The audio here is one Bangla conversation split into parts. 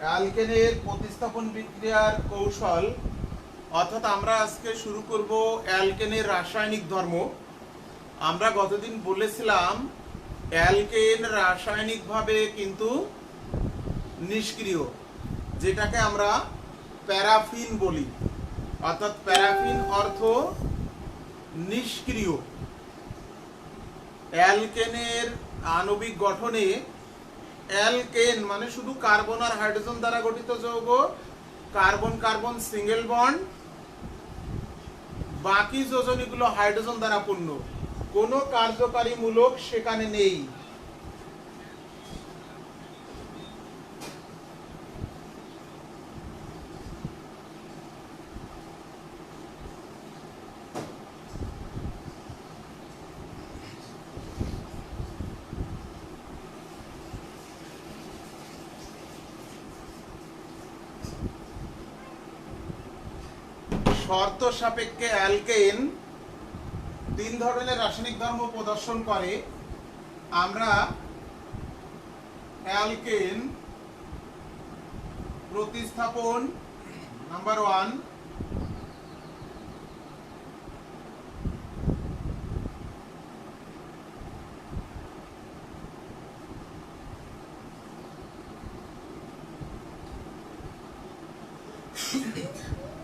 অ্যালকেনের প্রতিস্থাপন বিক্রিয়ার কৌশল, অর্থাৎ আমরা আজকে শুরু করব অ্যালকেনের রাসায়নিক ধর্ম। আমরা গতদিন বলেছিলাম অ্যালকেন রাসায়নিকভাবে কিন্তু নিষ্ক্রিয়, যেটাকে আমরা প্যারাফিন বলি। অর্থাৎ প্যারাফিন অর্থ নিষ্ক্রিয়। অ্যালকেনের আণবিক গঠনে অ্যালকেন মানে শুধু কার্বন আর হাইড্রোজেন দ্বারা গঠিত যৌগ, কার্বন কার্বন সিঙ্গেল বন্ড, বাকি যোজনীগুলো হাইড্রোজেন দ্বারা পূর্ণ, কোনো কার্যকারী মূলক সেখানে নেই। শর্ত সাপেক্ষে অ্যালকেন তিন ধরনের রাসায়নিক ধর্ম প্রদর্শন করে। আমরা অ্যালকেন প্রতিস্থাপন নাম্বার 1,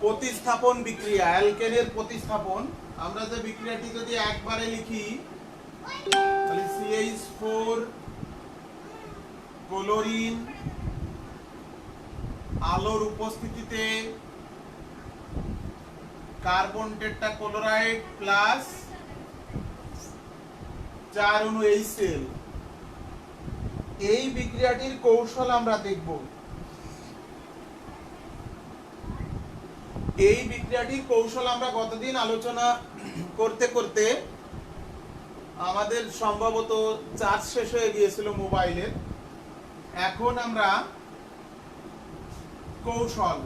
প্রতিস্থাপন বিক্রিয়া। অ্যালকেনের প্রতিস্থাপন, আমরা যে বিক্রিয়াটি যদি একবারে লিখি তাহলে CH4 ক্লোরিন আলোর উপস্থিতিতে কার্বন টেট্রাক্লোরাইড প্লাস 4 অণু HCl, এই বিক্রিয়াটির কৌশল আমরা দেখব। এই বিক্রিয়াটির কৌশল আমরা গতদিন আলোচনা করতে করতে আমাদের সম্ভবত চার্জ শেষ হয়ে গিয়েছিল মোবাইলের। এখন আমরা কৌশল,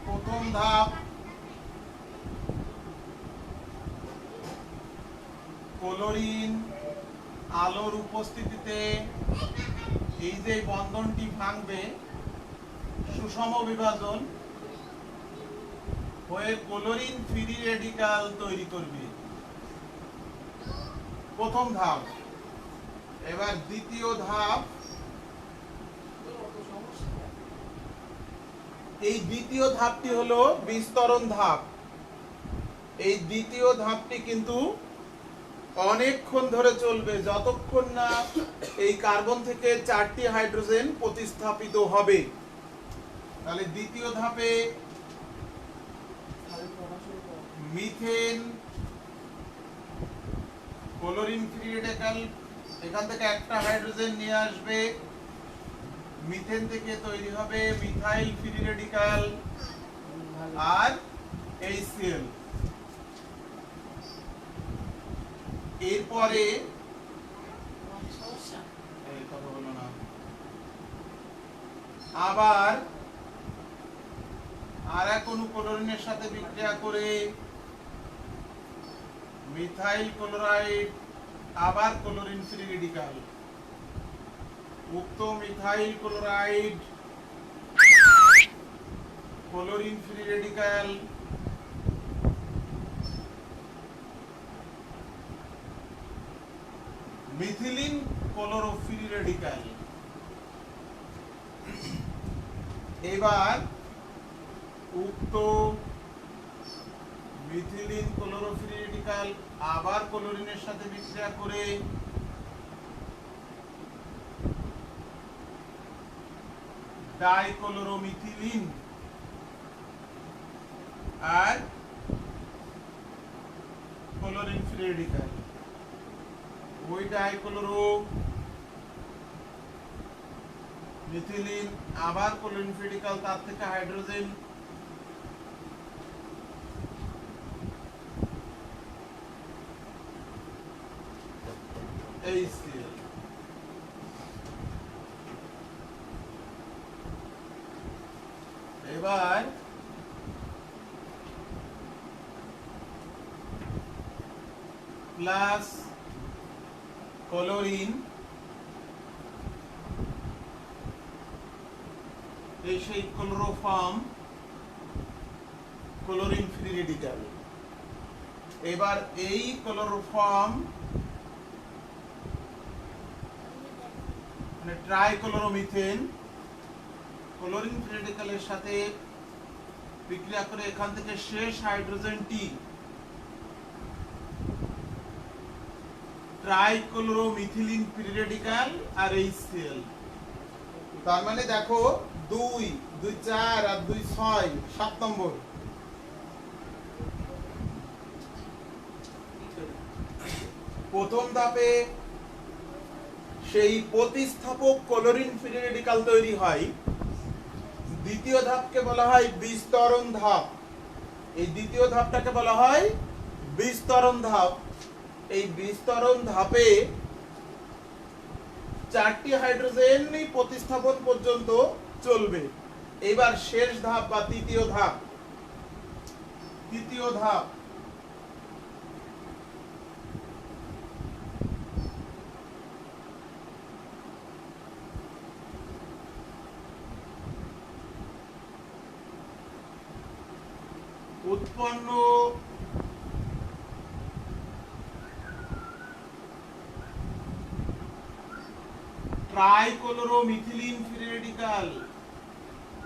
প্রথম ধাপ ক্লোরিন আলোর উপস্থিতিতে এই যে বন্ধনটি ভাঙবে, সুষম বিভাজন হয়ে ক্লোরিন ফ্রি রেডিকাল তৈরি করবে, প্রথম ধাপ। এবার দ্বিতীয় ধাপ, এই দ্বিতীয় ধাপটি হলো বিস্তরণ ধাপ। এই দ্বিতীয় ধাপটি কিন্তু অনেকক্ষণ ধরে চলবে, যতক্ষণ না এই কার্বন থেকে 4টি হাইড্রোজেন প্রতিস্থাপিত হবে। তাহলে দ্বিতীয় ধাপে মিথেন ক্লোরিন ফ্রি রেডিকাল, এখান থেকে একটা হাইড্রোজেন নিয়ে আসবে, মিথেন থেকে তৈরি হবে মিথাইল ফ্রি রেডিকাল আর HCl। এরপরে আবার আর এক অণু ক্লোরিনের সাথে বিক্রিয়া করে মিথাইল ক্লোরাইড আবার ক্লোরিন ফ্রি রেডিকাল, উক্ত methyl chloride chlorine free radical methylene ক্লোরোফ্রি রেডিকাল। এবার উক্ত মিথিলিন ক্লোরোফ্রি রেডিকাল আবার ক্লোরিনের সাথে বিক্রিয়া করে ডাইক্লোরোমিথিলিন আর ক্লোরিন ফ্রি রেডিকাল, ওই ডাইক্লোরো মিথিলিন আবার ক্লোরিন ফ্রি রেডিকাল, তার থেকে হাইড্রোজেন HCl। এবার প্লাস ক্লোরিন, এই সেই ক্লোরোফর্ম ক্লোরিন ফ্রি রেডিক্যাল। এবার এই ক্লোরোফর্ম মানে ট্রাইক্লোরোমিথেন ক্লোরিন ফ্রি রেডিক্যালের সাথে বিক্রিয়া করে এখান থেকে শেষ হাইড্রোজেনটি ট্রাইক্লোরোমিথিলিন ফ্রি রেডিক্যাল আর HCl। তার মানে দেখো 2 2 4 আর 2 6 7 নম্বর। প্রথম ধাপে সেই প্রতিস্থাপক ক্লোরিন ফ্রি রেডিক্যাল তৈরি হয়। দ্বিতীয় ধাপকে বলা হয় বিস্তরণ ধাপ। এই দ্বিতীয় ধাপটাকে বলা হয় বিস্তরণ ধাপ। এই বিস্তরণ ধাপে 4টি হাইড্রোজেনই প্রতিস্থাপন পর্যন্ত চলবে। এবার শেষ ধাপ বা তৃতীয় ধাপ। তৃতীয় ধাপ উৎপন্ন ট্রাইক্লোরোমিথিলিন ফ্রি রেডিক্যাল।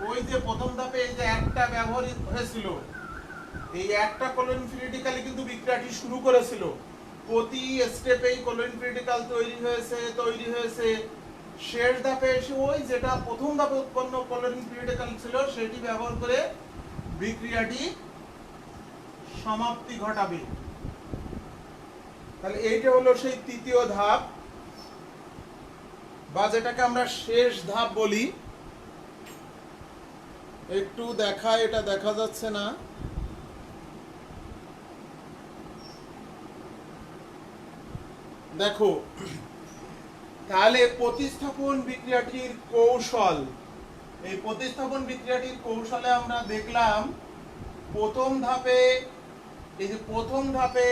ওই যে প্রথম ধাপে এই যে একটা ব্যবহৃত হয়েছিল, এই একটা ক্লোরিন ফ্রি রেডিক্যালই কিন্তু বিক্রিয়াটি শুরু করেছিল। প্রতি স্টেপেই ক্লোরিন ফ্রি রেডিক্যাল তৈরি হয়েছে। শেষ ধাপে এসে ওই যেটা প্রথম ধাপে উৎপন্ন ক্লোরিন ফ্রি রেডিক্যাল ছিল সেটি ব্যবহার করে বিক্রিয়াটি সমাপ্তি ঘটাবে। তাহলে এইটা হলো সেই তৃতীয় ধাপ বা যেটাকে আমরা শেষ ধাপ বলি। একটু দেখায়, এটা দেখা যাচ্ছে না। দেখো তাহলে প্রতিস্থাপন বিক্রিয়াটির কৌশল। এই প্রতিস্থাপন বিক্রিয়াটির কৌশলে আমরা দেখলাম প্রথম ধাপে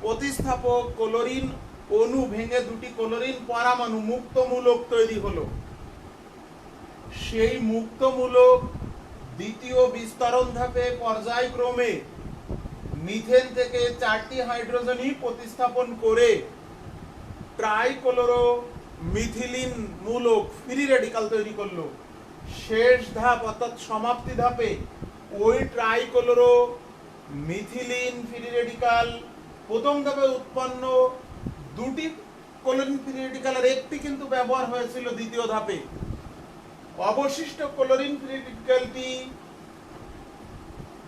প্রতিস্থাপক ক্লোরিন অণু ভেঙে দুটি ক্লোরিন পরমাণু মুক্তমূলক তৈরি হলো। সেই মুক্তমূলক দ্বিতীয় বিস্তরণ ধাপে পর্যায়ক্রমে মিথেন থেকে 4টি হাইড্রোজেনই প্রতিস্থাপন করে ট্রাইক্লোরোমিথিলিন মূলক ফ্রি রেডিক্যাল তৈরি করলো। শেষ ধাপ অর্থাৎ সমাপ্তি ধাপে ওই ট্রাইক্লোরোমিথিলিন ফ্রি রেডিক্যাল প্রথম ধাপে উৎপন্ন দুটি ক্লোরিন ফ্রি রেডিক্যালের একটি কিন্তু ব্যবহার হয়েছিল দ্বিতীয় ধাপে। অবশিষ্ট ক্লোরিন ফ্রি রেডিক্যালটি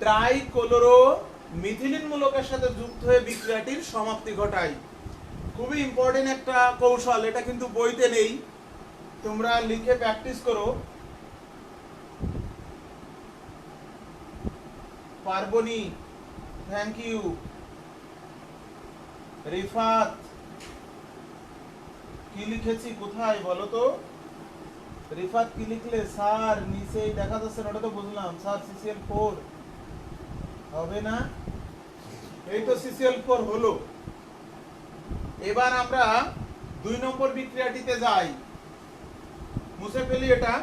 ট্রাইক্লোরোমিথিলিন মূলকের সাথে যুক্ত হয়ে বিক্রিয়াটির সমাপ্তি ঘটায়। খুবই ইম্পর্টেন্ট একটা কৌশল, এটা কিন্তু বইতে নেই, তোমরা লিখে প্র্যাকটিস করো। Parbani, thank you. রিফাত, কি লিখেছি কোথায় বলো তো? রিফাত কি লিখলে? স্যার নিচেই দেখা যাচ্ছে, ওটা তো বুঝলাম। স্যার CCl4 হবে না? এই তো CCl4 হলো। এবার আমরা 2 নম্বর বিক্রিয়াটিতে যাই। মুছে ফেলি এটা।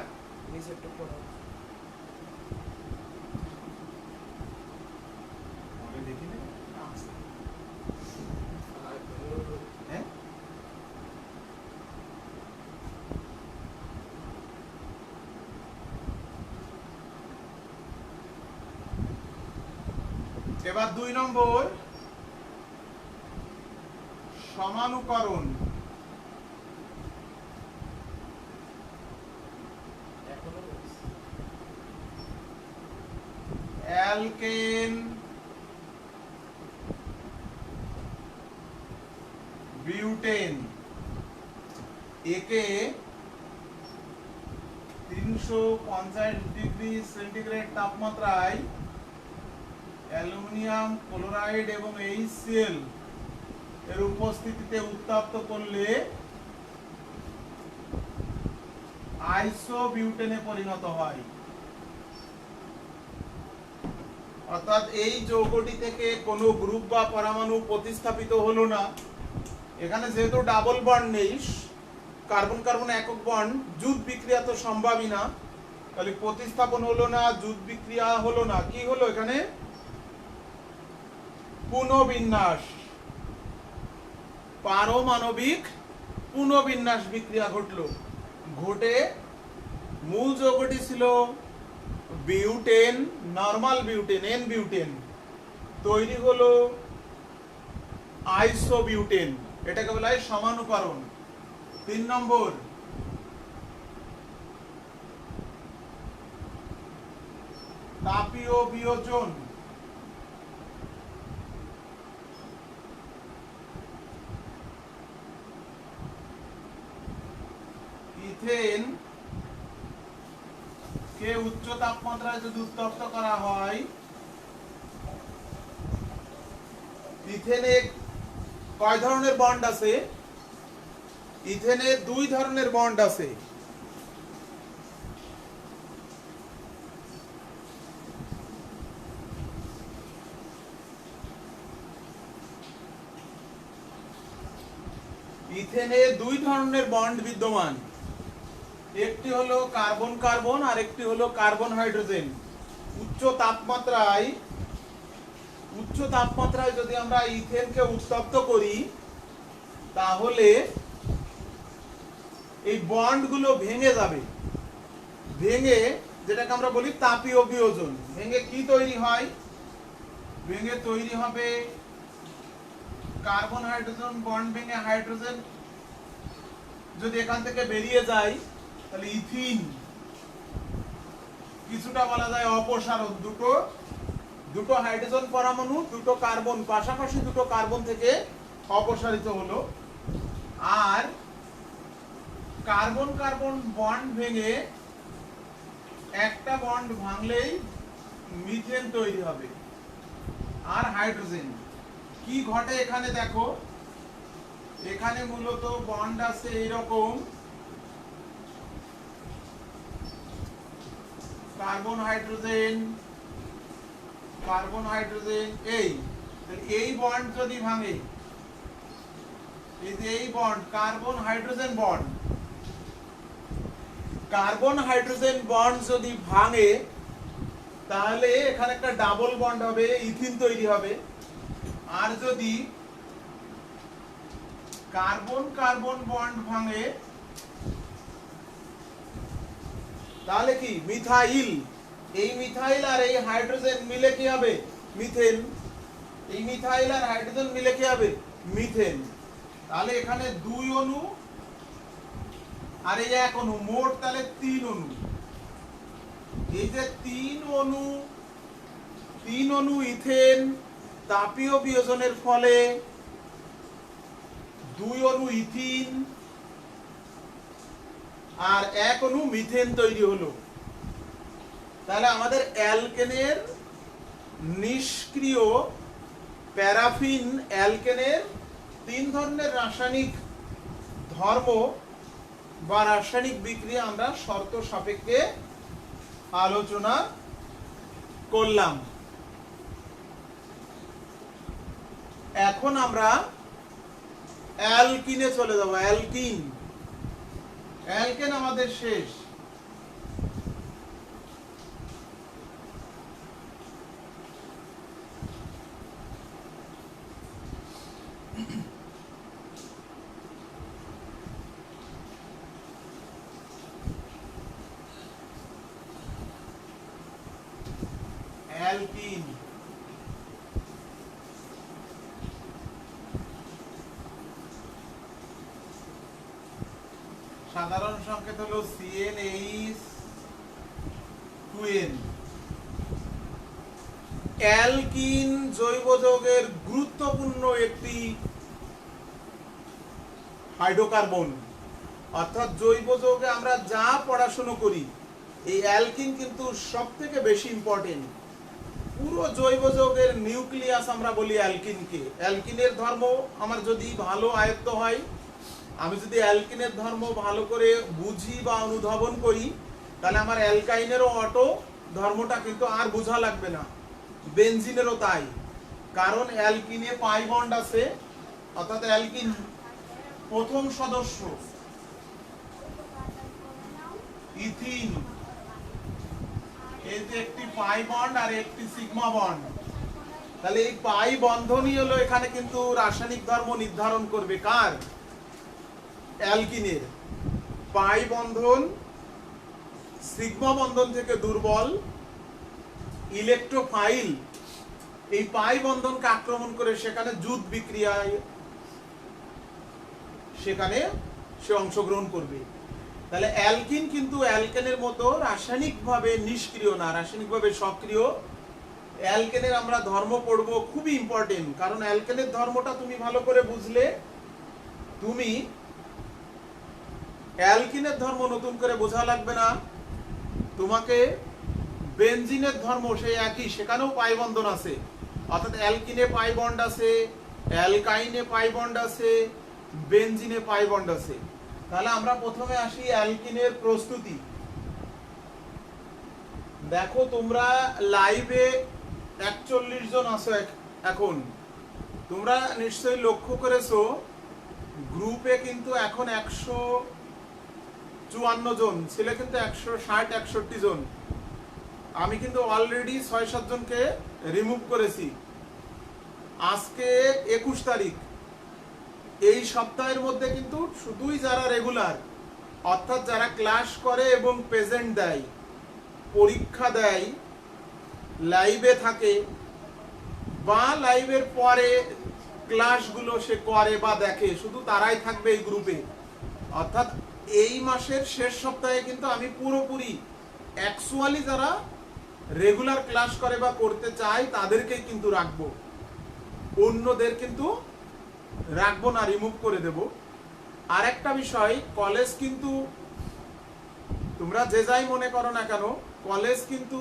এবার 2 নম্বর সমানুকরণ। অ্যালকেন বিউটেন একে 350 ডিগ্রি সেন্টিগ্রেড তাপমাত্রায় অ্যালুমিনিয়াম ক্লোরাইড এবং HCl এর উপস্থিতিতে উত্তপ্ত করলে আইসোবিউটেনে পরিণত হয়। অর্থাৎ এই যৌগটি থেকে কোনো গ্রুপ বা পরমাণু প্রতিস্থাপিত হলো না, এখানে যেহেতু ডাবল বন্ড নেই, কার্বন কার্বন একক বন্ড, জুট বিক্রিয়া তো সম্ভবই না, তাহলে প্রতিস্থাপন হলো না, জুট বিক্রিয়া হলো না, কি হলো এখানে পুনর্বিন্যাস, পারমাণবিক পুনর্বিন্যাস বিক্রিয়া ঘটলো। ঘটে মূল যৌগটি ছিল butane, normal butane, N butane, তৈরি হলো আইসোবিউটেন, এটাকে বলা হয় সমানুকরণ। 3 নম্বর, তাপীয় বিয়োজন। ইথেন কে উচ্চ তাপমাত্রায় যদি উত্তপ্ত করা হয়, ইথেনে কয় ধরনের বন্ড আছে? ইথেনে 2 ধরনের বন্ড আছে। ইথেনে 2 ধরনের বন্ড বিদ্যমান, একটি হলো কার্বন কার্বন আর একটি হলো কার্বন হাইড্রোজেন। উচ্চ তাপমাত্রায় যদি আমরা ইথেনকে উত্তপ্ত করি, তাহলে এই বন্ডগুলো ভেঙে যাবে, ভেঙে যেটাকে আমরা বলি তাপীয় বিয়োজন। ভেঙে কি তৈরি হয়? ভেঙে তৈরি হবে কার্বন হাইড্রোজেন বন্ড ভেঙে হাইড্রোজেন যদি এখান থেকে বেরিয়ে যায়, তাহলে ইথিন, কিছুটা বলা যায় অপসারণ, দুটো হাইড্রোজেন পরমাণু, দুটো কার্বন, পাশাপাশি দুটো কার্বন থেকে অপসারিত হলো। আর কার্বন কার্বন বন্ড ভেঙে একটা বন্ড ভাঙলেই মিথেন তৈরি হবে। আর হাইড্রোজেন কি ঘটে এখানে দেখো, এখানে মূলত বন্ড আছে এইরকম, কার্বন হাইড্রোজেন এই বন্ড যদি ভাঙে, এই যে এই বন্ড কার্বন হাইড্রোজেন বন্ড যদি ভাঙে, তাহলে এখানে একটা ডাবল বন্ড হবে, ইথিন তৈরি হবে। আর যদি কার্বন কার্বন বন্ড ভাঙে, তাহলে কি মিথাইল, এই মিথাইল আর এই হাইড্রোজেন মিলে কি হবে? মিথেন। এই মিথাইল আর হাইড্রোজেন মিলে কি হবে? মিথেন। তাহলে এখানে 2 অণু আর এই 1 অণু, মোট তাহলে 3 অণু। এই যে 3 অণু ইথেন তাপীয় বিয়োজনের ফলে 2 অণু ইথিন আর 1 অণু মিথেন তৈরি হলো। তাহলে আমাদের অ্যালকেনের নিষ্ক্রিয় প্যারাফিন অ্যালকেনের 3 ধরনের রাসায়নিক ধর্ম বা রাসায়নিক বিক্রিয়া আমরা শর্ত সাপেক্ষে আলোচনা করলাম। এখন আমরা অ্যালকিনে চলে যাব। অ্যালকেন আমাদের শেষ। অ্যালকিন সাধারণ সংকেত হলো CnH2n। অ্যালকিন জৈব যৌগের গুরুত্বপূর্ণ একটি হাইড্রোকার্বন, অর্থাৎ জৈব যৌগে আমরা যা পড়াশোনা করি, এই অ্যালকিন কিন্তু সবথেকে বেশি ইম্পর্টেন্ট। পুরো জৈব যৌগের নিউক্লিয়াস আমরা বলি অ্যালকিনকে। অ্যালকিনের ধর্ম আমার যদি ভালো আয়ত্ত হয়, আমি যদি অ্যালকিনের ধর্ম ভালো করে বুঝি বা অনুধাবন করি, তাহলে আমার অ্যালকাইনেরও অটো ধর্মটা কিন্তু আর বোঝা লাগবে না। বেনজিনেরও তাই, কারণ অ্যালকিনে পাই বন্ড আছে, অর্থাৎ অ্যালকিন প্রথম সদস্য ইথিন, এই যে একটি পাই বন্ড আর একটি সিগমা বন্ড, তাহলে এই পাই বন্ধনই হলো এখানে কিন্তু রাসায়নিক ধর্ম নির্ধারণ করবে কার? অ্যালকিনের। পাই বন্ধন সিগমা বন্ধন থেকে দুর্বল, ইলেকট্রোফাইল এই পাই বন্ধনকে আক্রমণ করে সেখানে যুদ্ধ বিক্রিয়ায় সেখানে সে অংশগ্রহণ করবে। তাহলে অ্যালকিন কিন্তু অ্যালকেনের মতো রাসায়নিকভাবে নিষ্ক্রিয় না, রাসায়নিকভাবে সক্রিয়। অ্যালকেনের আমরা ধর্ম পড়বো, খুবই ইম্পর্টেন্ট, কারণ অ্যালকেনের ধর্মটা তুমি ভালো করে বুঝলে তুমি অ্যালকিনের ধর্ম নতুন করে বোঝা লাগবে না। তোমাকে বেনজিনের ধর্ম সেই একই, সেখানেও পাই বন্ধন আছে, অর্থাৎ অ্যালকিনে পাই বন্ড আছে, অ্যালকাইনে পাই বন্ড আছে, বেনজিনে পাই বন্ড আছে। তাহলে আমরা প্রথমে আসি অ্যালকিনের প্রস্তুতি। দেখো তোমরা লাইভে 41 জন আছো এখন, তোমরা নিশ্চয়ই লক্ষ্য করেছো গ্রুপে কিন্তু এখন 154 জন ছিল, কিন্তু 160-161 জন। আমি কিন্তু অলরেডি 6-7 জনকে রিমুভ করেছি। আজকে 21 তারিখ, এই সপ্তাহের মধ্যে কিন্তু শুধুই যারা রেগুলার, অর্থাৎ যারা ক্লাস করে এবং প্রেজেন্ট দেয়, পরীক্ষা দেয়, লাইভে থাকে বা লাইভের পরে ক্লাসগুলো সে করে বা দেখে, শুধু তারাই থাকবে এই গ্রুপে। অর্থাৎ এই মাসের শেষ সপ্তাহে কিন্তু আমি পুরোপুরি অ্যাকচুয়ালি যারা রেগুলার ক্লাস করে বা করতে চায় তাদেরকেই কিন্তু রাখবো, অন্যদের কিন্তু রাখবো না, রিমুভ করে দেব। আর একটা বিষয়, কলেজ কিন্তু তোমরা যে যাই মনে করো না কেন, কলেজ কিন্তু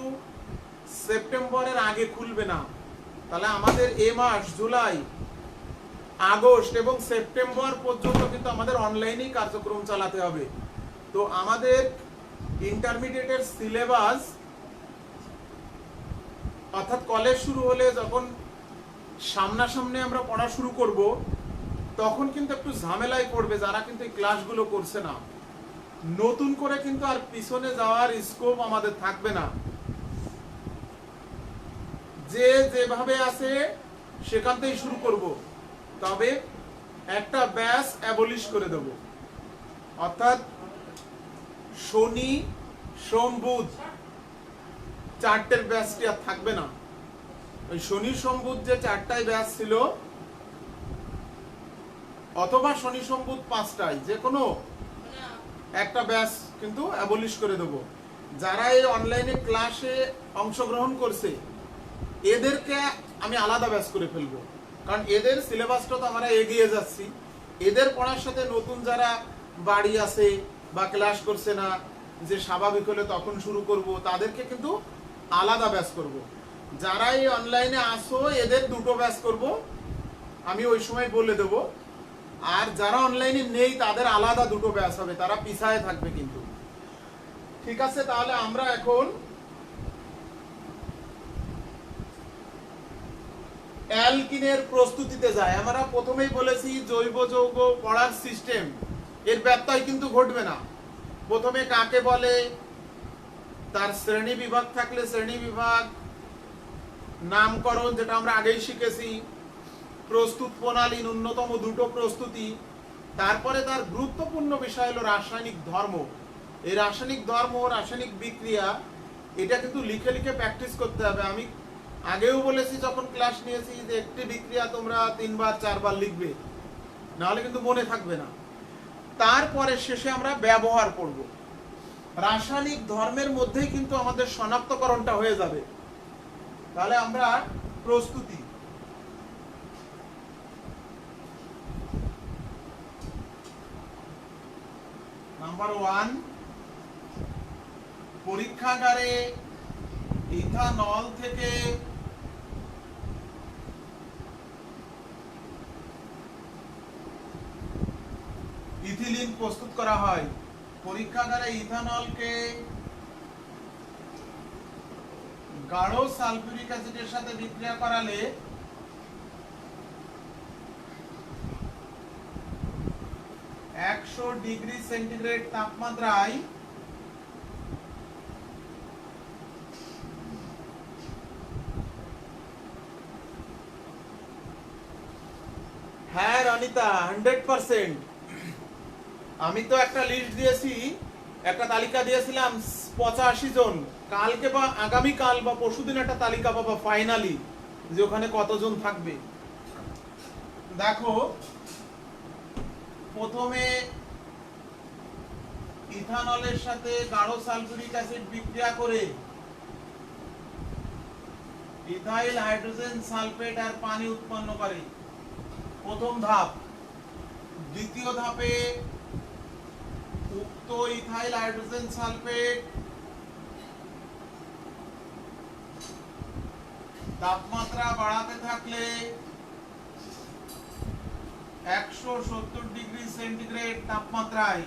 সেপ্টেম্বরের আগে খুলবে না। তাহলে আমাদের এ মাস জুলাই, আগস্ট এবং সেপ্টেম্বর পর্যন্ত কিন্তু আমাদের অনলাইনেই কার্যক্রম চালাতে হবে। তো আমাদের ইন্টারমিডিয়েটের সিলেবাস, অর্থাৎ কলেজ শুরু হলে যখন সামনাসামনি আমরা পড়া শুরু করব, তখন কিন্তু একটু ঝামেলায় পড়বে যারা কিন্তু এই ক্লাসগুলো করছে না। নতুন করে কিন্তু আর পিছনে যাওয়ার স্কোপ আমাদের থাকবে না, যে যেভাবে আছে সেখান থেকেই শুরু করব। তবে একটা ব্যাচ অ্যাবলিশ করে দেব, অর্থাৎ শনি সোম বুধ 4টের ব্যাচটি আর থাকবে না। ওই শনি সোম বুধ যে 4টাই ব্যাচ ছিল, অথবা শনি সোম বুধ 5টায় যে কোনো একটা ব্যাচ কিন্তু অ্যাবলিশ করে দেব। যারা এই অনলাইনে ক্লাসে অংশগ্রহণ করছে এদেরকে আমি আলাদা ব্যাচ করে ফেলবো, কারণ এদের সিলেবাসটা তো আমরা এগিয়ে যাচ্ছি। এদের পড়ার সাথে নতুন যারা বাড়ি আছে বা ক্লাস করছে না, যে স্বাভাবিক হলে তখন শুরু করব, তাদেরকে কিন্তু আলাদা ব্যাচ করব। যারা এই অনলাইনে আসো এদের 2টো ব্যাচ করব, আমি ওই সময় বলে দেব। আর যারা অনলাইনে নেই তাদের আলাদা 2টো ব্যাচ হবে, তারা পিছায় থাকবে কিন্তু। ঠিক আছে, তাহলে আমরা এখন অ্যালকিনের প্রস্তুতিতে যাই। আমরা প্রথমেই বলেছি জৈব যৌগ পড়ার সিস্টেম, এর ব্যত্যয় কিন্তু ঘটবে না। প্রথমে কাকে বলে, তার শ্রেণী বিভাগ থাকলে শ্রেণী বিভাগ, নামকরণ যেটা আমরা আগেই শিখেছি, প্রস্তুত প্রণালী ন্যূনতম 2টো প্রস্তুতি, তারপরে তার গুরুত্বপূর্ণ বিষয় হলো রাসায়নিক ধর্ম। এই রাসায়নিক ধর্ম, রাসায়নিক বিক্রিয়া, এটা কিন্তু লিখে লিখে প্র্যাকটিস করতে হবে। আমি আগেও বলেছি যখন ক্লাস নিয়েছি যে একটি বিক্রিয়া তোমরা 3-4 বার লিখবে, নাহলে কিন্তু মনে থাকবে না। তারপরে শেষে আমরা ব্যবহার করব। রাসায়নিক ধর্মের মধ্যেই কিন্তু আমাদের শনাক্তকরণটা হয়ে যাবে। তাহলে আমরা প্রস্তুতি, নাম্বার 1, পরীক্ষাগারে ইথানল থেকে ইথিলিন প্রস্তুত করা হয়। পরীক্ষাগারে ইথানলকে গাঢ় সালফিউরিক অ্যাসিডের সাথে বিক্রিয়া করালে 100°C তাপমাত্রায় হ্যাঁ রনিতা 100%। আমি তো একটা লিস্ট দিয়েছি, একটা তালিকা দিয়েছিলাম 85 জন। কালকে বা আগামীকাল বা পরশুদিন একটা তালিকা পাবো ফাইনালি, যে ওখানে কতজন থাকবে। দেখো, প্রথমে ইথানলের সাথে গাঢ় সালফিউরিক অ্যাসিড বিক্রিয়া করে ইথাইল হাইড্রোজেন সালফেট আর পানি উৎপন্ন করে, প্রথম ধাপ। দ্বিতীয় ধাপে উক্ত ইথাইল হাইড্রোজেন সালফেট তাপমাত্রা বাড়াতে থাকলে 170°C তাপমাত্রায়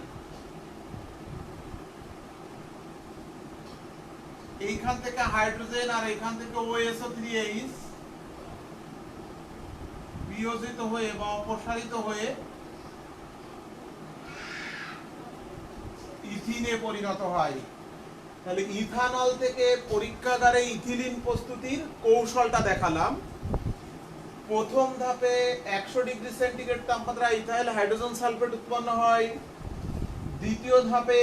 এইখান থেকে হাইড্রোজেন আর এখান থেকে OSO3H বিয়োজিত হয়ে বা অপসারিত হয়ে ইথিনে পরিণত হয়। তাহলে ইথানল থেকে পরীক্ষাগারে ইথিলিন প্রস্তুতির কৌশলটা দেখালাম। প্রথম ধাপে 100°C তাপমাত্রায় ইথাইল হাইড্রোজেন সালফেট উৎপন্ন হয়। দ্বিতীয় ধাপে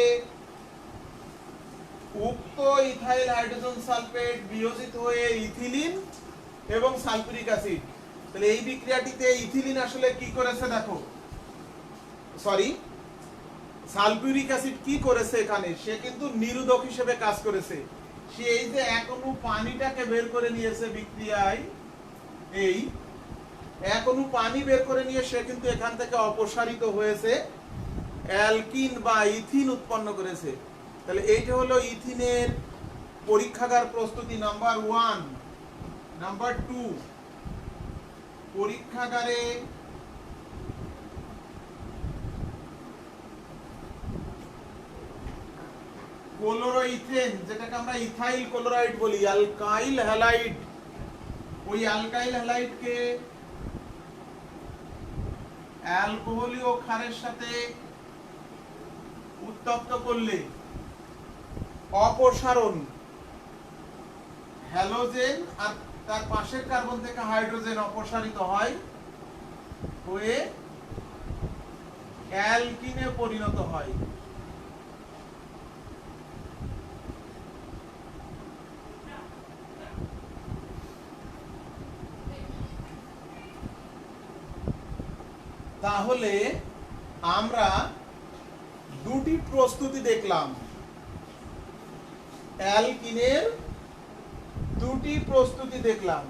উক্ত ইথাইল হাইড্রোজেন সালফেট বিয়োজিত হয়ে ইথিলিন এবং সালফিউরিক অ্যাসিড। তাহলে এই বিক্রিয়াটিতে ইথিলিন আসলে কি করেছে দেখো, সরি সালফিউরিক অ্যাসিড কি করেছে এখানে, সে কিন্তু নিরোধক হিসেবে কাজ করেছে। সে এই যে এক অণু পানিটাকে বের করে নিয়েছে বিক্রিয়ায়, এই এক অণু পানি বের করে নিয়ে সে কিন্তু এখান থেকে অপসারিত হয়েছে অ্যালকিন বা ইথিন উৎপন্ন করেছে। তাহলে এইটা হলো ইথিনের পরীক্ষাগার প্রস্তুতি নাম্বার 1। নাম্বার 2, পরীক্ষাগারে ক্লোরোইথেন, যেটাকে আমরা ইথাইল ক্লোরাইড বলি, অ্যালকাইল হ্যালাইড, ওই অ্যালকাইল হ্যালাইডকে অ্যালকোহলীয় ক্ষারের সাথে উত্তপ্ত করলে অপসারণ হ্যালোজেন আর তার পাশের কার্বন থেকে হাইড্রোজেন অপসারিত হয় হয়ে অ্যালকিনে পরিণত হয়। তাহলে আমরা দুটি প্রস্তুতি দেখলাম, অ্যালকিনের দুটি প্রস্তুতি দেখলাম।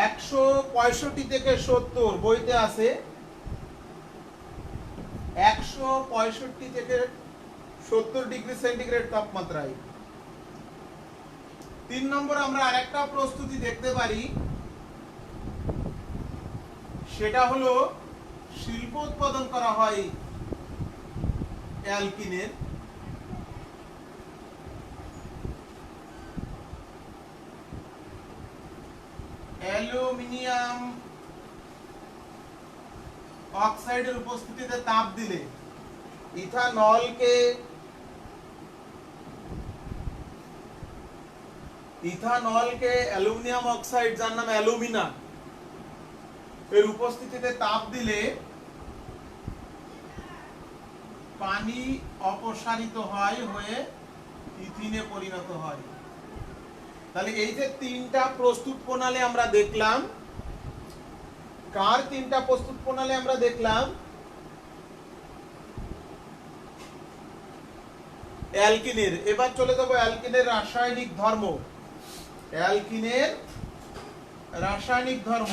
একশো 65 থেকে 70 বইতে আছে, 165 থেকে 70°C তাপমাত্রায়। 3 নম্বর আমরা আরেকটা প্রস্তুতি দেখতে পারি, সেটা হলো শিল্প উৎপাদন করা হয় অ্যালকিনের। অ্যালুমিনিয়াম অক্সাইডের উপস্থিতিতে তাপ দিলে ইথানলকে অ্যালুমিনিয়াম অক্সাইড, যার নাম অ্যালুমিনা, এর উপস্থিতিতে তাপ দিলে পানি অপসারিত হয় হয়ে ইথিনে পরিণত হয়। তাহলে এই যে তিনটা প্রস্তুত প্রণালী আমরা দেখলাম, কার তিনটা প্রস্তুত প্রণালী আমরা দেখলাম? অ্যালকিনের। এবার চলে যাব অ্যালকিনের রাসায়নিক ধর্ম। অ্যালকিনের রাসায়নিক ধর্ম।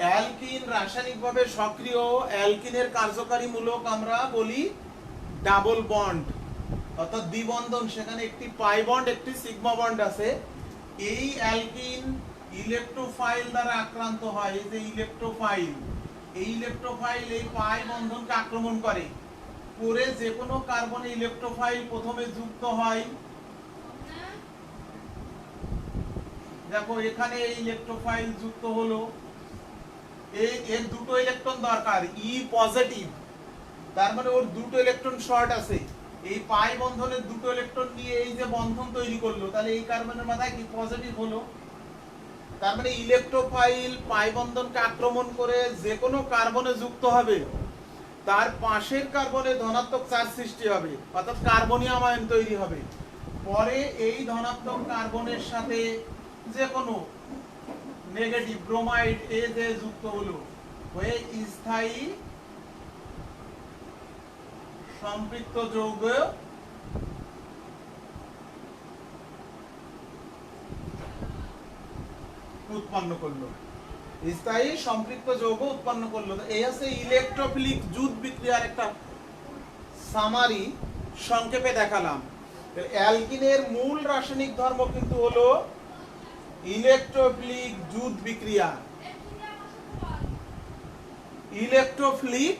অ্যালকিন রাসায়নিকভাবে সক্রিয়। অ্যালকিনের কার্যকারী মূলক আমরা বলি ডাবল বন্ড অর্থাৎ দ্বিবন্ধন। সেখানে একটি পাই বন্ড একটি সিগমা বন্ড আছে। এই অ্যালকিন ইলেকট্রোফাইল দ্বারা আক্রান্ত হয়। এই যে ইলেকট্রোফাইল, এই ইলেকট্রোফাইল এই পাই বন্ধনকে আক্রমণ করে, করে যে কোনো কার্বনে ইলেকট্রোফাইল প্রথমে যুক্ত হয়। দেখো এখানে এই ইলেকট্রোফাইল যুক্ত হলো, এর দুটো ইলেকট্রন দরকার, ই পজিটিভ, তার মানে ওর দুটো ইলেকট্রন শর্ট আছে। এই পাই বন্ধনের দুটো ইলেকট্রন নিয়ে এই যে বন্ধন তৈরি করলো, তাহলে এই কার্বনের মাথায় কি পজিটিভ হলো। তার মানে ইলেকট্রোফাইল পাই বন্ধনকে আক্রমণ করে যে কোনো কার্বনে যুক্ত হবে, তার পাশের কার্বনে ধনাত্মক চার্জ সৃষ্টি হবে, অর্থাৎ কার্বনিয়াম আয়ন তৈরি হবে। পরে এই ধনাত্মক কার্বনের সাথে যে কোনো নেগেটিভ ব্রোমাইড এ যে যুক্ত হলো, হয়ে স্থায়ী সম্পৃক্ত যৌগ উৎপন্ন করলো, স্থায়ী সম্পৃক্ত যৌগ উৎপন্ন করলো। এই হচ্ছে ইলেকট্রোফিলিক জুট বিক্রিয়ার একটা সামারি, সংক্ষেপে দেখালাম। অ্যালকিনের মূল রাসায়নিক ধর্ম কিন্তু হলো ইলেকট্রোফিলিক জুট বিক্রিয়া। ইলেকট্রোফিলিক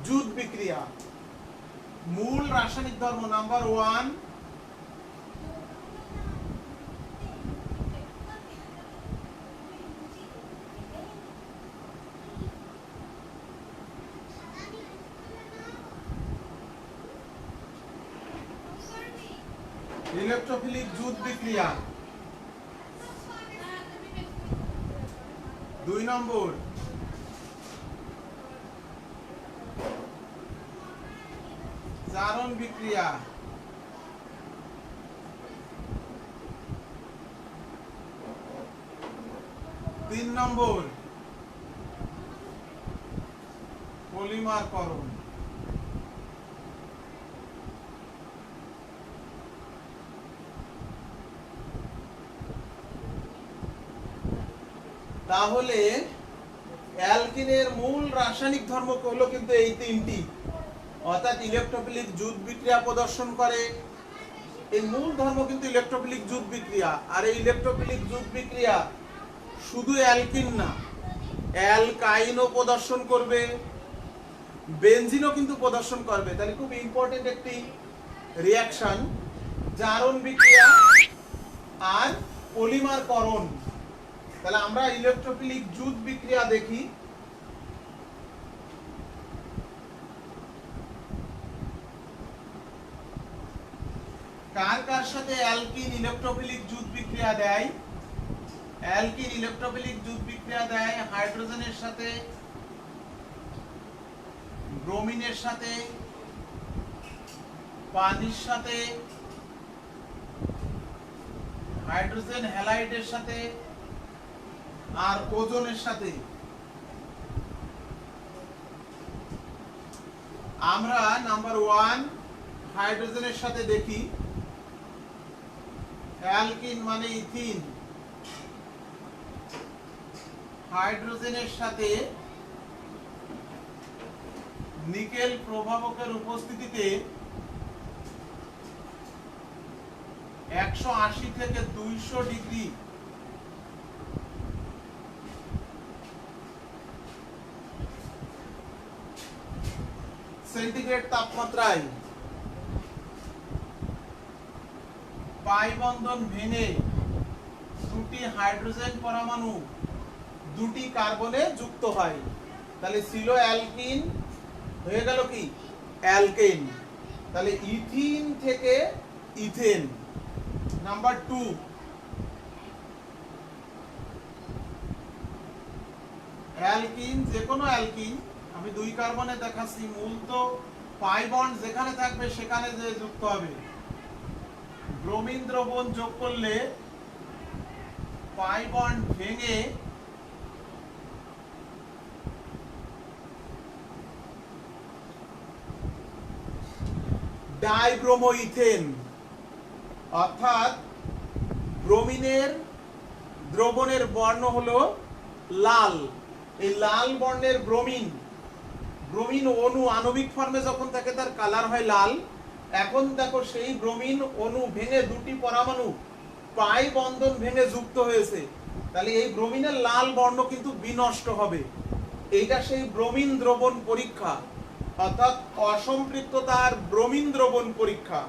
জুট বিক্রিয়া মূল রাসায়নিক ধর্ম নাম্বার 1, ইলেকট্রোফিলিক জুট বিক্রিয়া। 2 নম্বর, জারণ বিক্রিয়া। 3 নম্বর, পলিমারকরণ। তাহলে অ্যালকিনের মূল রাসায়নিক ধর্ম হলো কিন্তু এই তিনটি, অর্থাৎ ইলেকট্রোফিলিক জুট বিক্রিয়া প্রদর্শন করে। এই মূল ধর্ম কিন্তু ইলেকট্রোফিলিক জুট বিক্রিয়া। আর এই ইলেকট্রোফিলিক জুট বিক্রিয়া শুধু অ্যালকিন না, অ্যালকাইনও প্রদর্শন করবে, বেনজিনও কিন্তু প্রদর্শন করবে। তাহলে খুব ইম্পর্টেন্ট একটি রিঅ্যাকশন, জারণ বিক্রিয়া আর পলিমারকরণ। তাহলে আমরা ইলেকট্রোফিলিক জুট বিক্রিয়া দেখি। কার কার সাথে অ্যালকিন ইলেকট্রোফিলিক জুট বিক্রিয়া দেয়? অ্যালকিন ইলেকট্রোফিলিক জুট বিক্রিয়া দেয় হাইড্রোজেনের সাথে, ব্রোমিনের সাথে, পানির সাথে, হাইড্রোজেন হ্যালাইডের সাথে আর ওজনের সাথে। আমরা নাম্বার 1 হাইড্রোজেনের সাথে দেখি। অ্যালকিন মানে ইথিন, হাইড্রোজেনের সাথে নিকেল প্রভাবকের উপস্থিতিতে 180 থেকে 200 ডিগ্রি সেন্টিগ্রেড তাপমাত্রায় পাই বন্ধন ভেঙে দুটি হাইড্রোজেন পরমাণু দুটি কার্বনে যুক্ত হয়। তাহলে ছিল অ্যালকিন, হয়ে গেল কি অ্যালকেন। তাহলে ইথিন থেকে ইথেন। নাম্বার 2, অ্যালকিন, যে কোনো অ্যালকিন, আমি 2 কার্বনে দেখাচ্ছি, মূল তো পাই বন্ড যেখানে থাকবে সেখানে যে যুক্ত হবে। ব্রোমিন দ্রবণ যোগ করলে পাই বন্ড ভেঙে ডাইব্রোমোইথেন, অর্থাৎ ব্রোমিনের দ্রবণের বর্ণ হলো লাল। এই লাল বর্ণের ব্রোমিন, ব্রোমিন অণু আণবিক ফর্মে যখন থাকে তার কালার হয় লাল। এখন দেখো সেই ব্রোমিন অণু ভেঙে দুটি পরমাণু পাই বন্ধন ভেঙে যুক্ত হয়েছে, তাহলে এই ব্রোমিনের লাল বর্ণ কিন্তু বিনষ্ট হবে। এইটা সেই ব্রোমিন দ্রবণ পরীক্ষা, অর্থাৎ অসম্পৃক্ততার ব্রোমিন দ্রবণ পরীক্ষা।